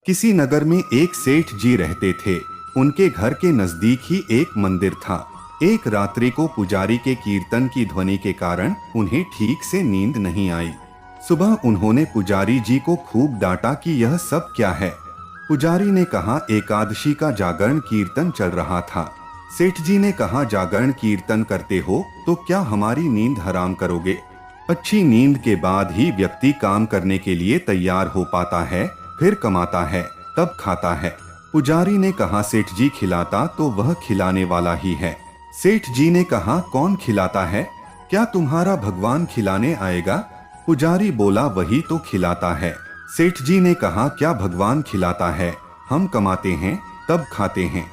किसी नगर में एक सेठ जी रहते थे। उनके घर के नजदीक ही एक मंदिर था। एक रात्रि को पुजारी के कीर्तन की ध्वनि के कारण उन्हें ठीक से नींद नहीं आई। सुबह उन्होंने पुजारी जी को खूब डांटा कि यह सब क्या है। पुजारी ने कहा, एकादशी का जागरण कीर्तन चल रहा था। सेठ जी ने कहा, जागरण कीर्तन करते हो तो क्या हमारी नींद हराम करोगे? अच्छी नींद के बाद ही व्यक्ति काम करने के लिए तैयार हो पाता है, फिर कमाता है, तब खाता है। पुजारी ने कहा, सेठ जी खिलाता तो वह खिलाने वाला ही है। सेठ जी ने कहा, कौन खिलाता है? क्या तुम्हारा भगवान खिलाने आएगा? पुजारी बोला, वही तो खिलाता है। सेठ जी ने कहा, क्या भगवान खिलाता है? हम कमाते हैं तब खाते हैं।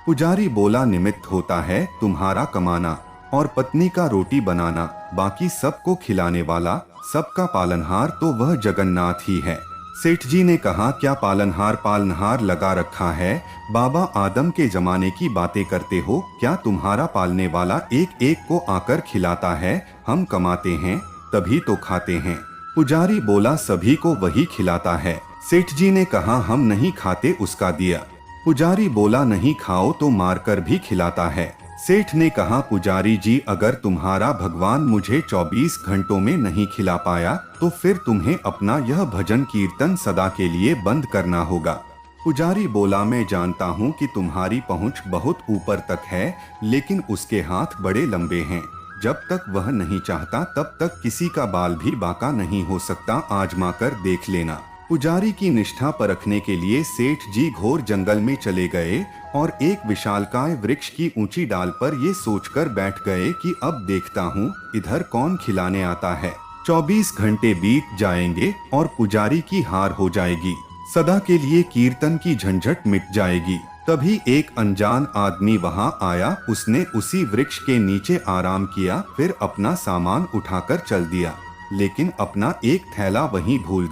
पुजारी बोला, निमित्त होता है तुम्हारा कमाना और पत्नी का रोटी बनाना, बाकी सबको खिलाने वाला, सबका पालनहार तो वह जगन्नाथ ही है। सेठ जी ने कहा, क्या पालनहार पालनहार लगा रखा है? बाबा आदम के जमाने की बातें करते हो? क्या तुम्हारा पालने वाला एक एक को आकर खिलाता है? हम कमाते हैं तभी तो खाते हैं। पुजारी बोला, सभी को वही खिलाता है। सेठ जी ने कहा, हम नहीं खाते उसका दिया। पुजारी बोला, नहीं खाओ तो मारकर भी खिलाता है। सेठ ने कहा, पुजारी जी अगर तुम्हारा भगवान मुझे 24 घंटों में नहीं खिला पाया तो फिर तुम्हें अपना यह भजन कीर्तन सदा के लिए बंद करना होगा। पुजारी बोला, मैं जानता हूँ कि तुम्हारी पहुँच बहुत ऊपर तक है, लेकिन उसके हाथ बड़े लंबे हैं। जब तक वह नहीं चाहता तब तक किसी का बाल भी बांका नहीं हो सकता, आजमा कर देख लेना। पुजारी की निष्ठा परखने के लिए सेठ जी घोर जंगल में चले गए और एक विशालकाय वृक्ष की ऊंची डाल पर ये सोचकर बैठ गए कि अब देखता हूँ इधर कौन खिलाने आता है। 24 घंटे बीत जाएंगे और पुजारी की हार हो जाएगी, सदा के लिए कीर्तन की झंझट मिट जाएगी। तभी एक अनजान आदमी वहां आया। उसने उसी वृक्ष के नीचे आराम किया, फिर अपना सामान उठाकर चल दिया, लेकिन अपना एक थैला वहीं भूल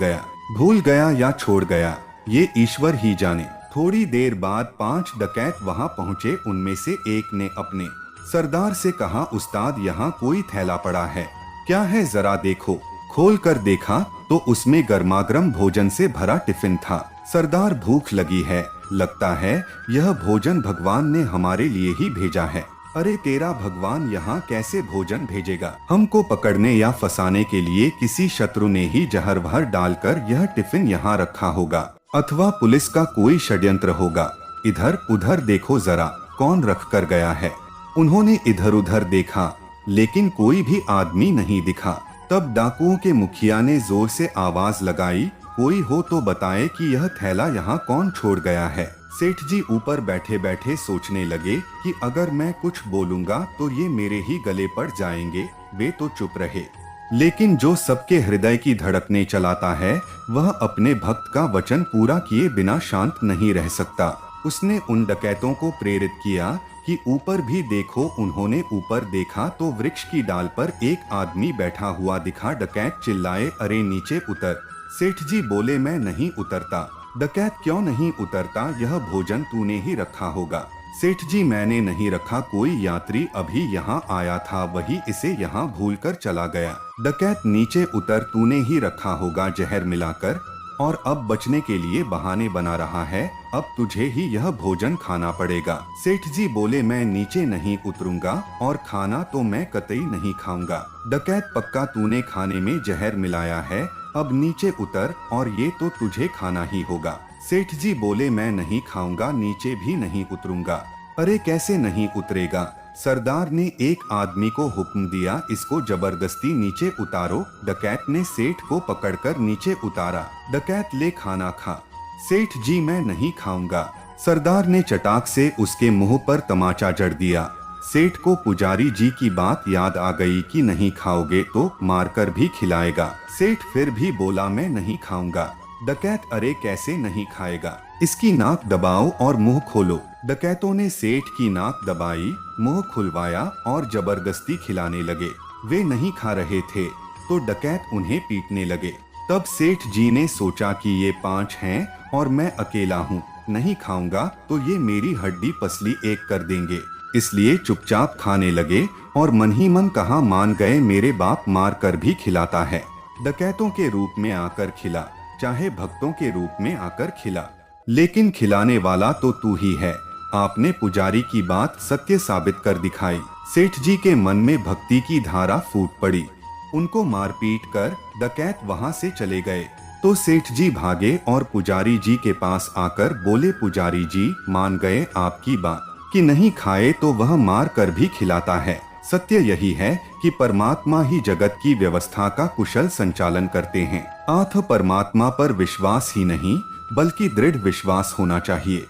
गया या छोड़ गया, ये ईश्वर ही जाने। थोड़ी देर बाद 5 डकैत वहां पहुंचे। उनमें से एक ने अपने सरदार से कहा, उस्ताद यहाँ कोई थैला पड़ा है, क्या है जरा देखो। खोल कर देखा तो उसमें गर्मागर्म भोजन से भरा टिफिन था। सरदार, भूख लगी है, लगता है यह भोजन भगवान ने हमारे लिए ही भेजा है। अरे तेरा भगवान यहाँ कैसे भोजन भेजेगा? हमको पकड़ने या फंसाने के लिए किसी शत्रु ने ही जहर वहर डालकर यह टिफिन यहाँ रखा होगा, अथवा पुलिस का कोई षड्यंत्र होगा। इधर उधर देखो जरा, कौन रख कर गया है। उन्होंने इधर उधर देखा, लेकिन कोई भी आदमी नहीं दिखा। तब डाकुओं के मुखिया ने जोर से आवाज लगाई, कोई हो तो बताए कि यह थैला यहाँ कौन छोड़ गया है। सेठ जी ऊपर बैठे बैठे सोचने लगे कि अगर मैं कुछ बोलूंगा तो ये मेरे ही गले पड़ जाएंगे। वे तो चुप रहे, लेकिन जो सबके हृदय की धड़कने चलाता है वह अपने भक्त का वचन पूरा किए बिना शांत नहीं रह सकता। उसने उन डकैतों को प्रेरित किया कि ऊपर भी देखो। उन्होंने ऊपर देखा तो वृक्ष की डाल पर एक आदमी बैठा हुआ दिखा। डकैत चिल्लाए, अरे नीचे उतर। सेठ जी बोले, मैं नहीं उतरता। डकैत, क्यों नहीं उतरता? यह भोजन तूने ही रखा होगा। सेठ जी, मैंने नहीं रखा, कोई यात्री अभी यहाँ आया था, वही इसे यहाँ भूलकर चला गया। डकैत, नीचे उतर, तूने ही रखा होगा जहर मिलाकर, और अब बचने के लिए बहाने बना रहा है। अब तुझे ही यह भोजन खाना पड़ेगा। सेठ जी बोले, मैं नीचे नहीं उतरूंगा और खाना तो मैं कतई नहीं खाऊंगा। डकैत, पक्का तूने खाने में जहर मिलाया है, अब नीचे उतर और ये तो तुझे खाना ही होगा। सेठ जी बोले, मैं नहीं खाऊंगा, नीचे भी नहीं उतरूंगा। अरे कैसे नहीं उतरेगा? सरदार ने एक आदमी को हुक्म दिया, इसको जबरदस्ती नीचे उतारो। डकैत ने सेठ को पकड़कर नीचे उतारा। डकैत, ले खाना खा। सेठ जी, मैं नहीं खाऊंगा। सरदार ने चटाक से उसके मुंह पर तमाचा जड़ दिया। सेठ को पुजारी जी की बात याद आ गई कि नहीं खाओगे तो मारकर भी खिलाएगा। सेठ फिर भी बोला, मैं नहीं खाऊंगा। डकैत, अरे कैसे नहीं खाएगा? इसकी नाक दबाओ और मुंह खोलो। डकैतों ने सेठ की नाक दबाई, मुंह खुलवाया और जबरदस्ती खिलाने लगे। वे नहीं खा रहे थे तो डकैत उन्हें पीटने लगे। तब सेठ जी ने सोचा कि ये 5 हैं और मैं अकेला हूँ, नहीं खाऊंगा तो ये मेरी हड्डी पसली एक कर देंगे। इसलिए चुपचाप खाने लगे और मन ही मन कहा, मान गए, मेरे बाप मार कर भी खिलाता है। डकैतों के रूप में आकर खिला, चाहे भक्तों के रूप में आकर खिला। लेकिन खिलाने वाला तो तू ही है। आपने पुजारी की बात सत्य साबित कर दिखाई। सेठ जी के मन में भक्ति की धारा फूट पड़ी। उनको मारपीट कर डकैत वहां से चले गए तो सेठ जी भागे और पुजारी जी के पास आकर बोले, पुजारी जी मान गए आपकी बात कि नहीं खाए तो वह मार कर भी खिलाता है। सत्य यही है कि परमात्मा ही जगत की व्यवस्था का कुशल संचालन करते हैं। आथ परमात्मा पर विश्वास ही नहीं बल्कि दृढ़ विश्वास होना चाहिए।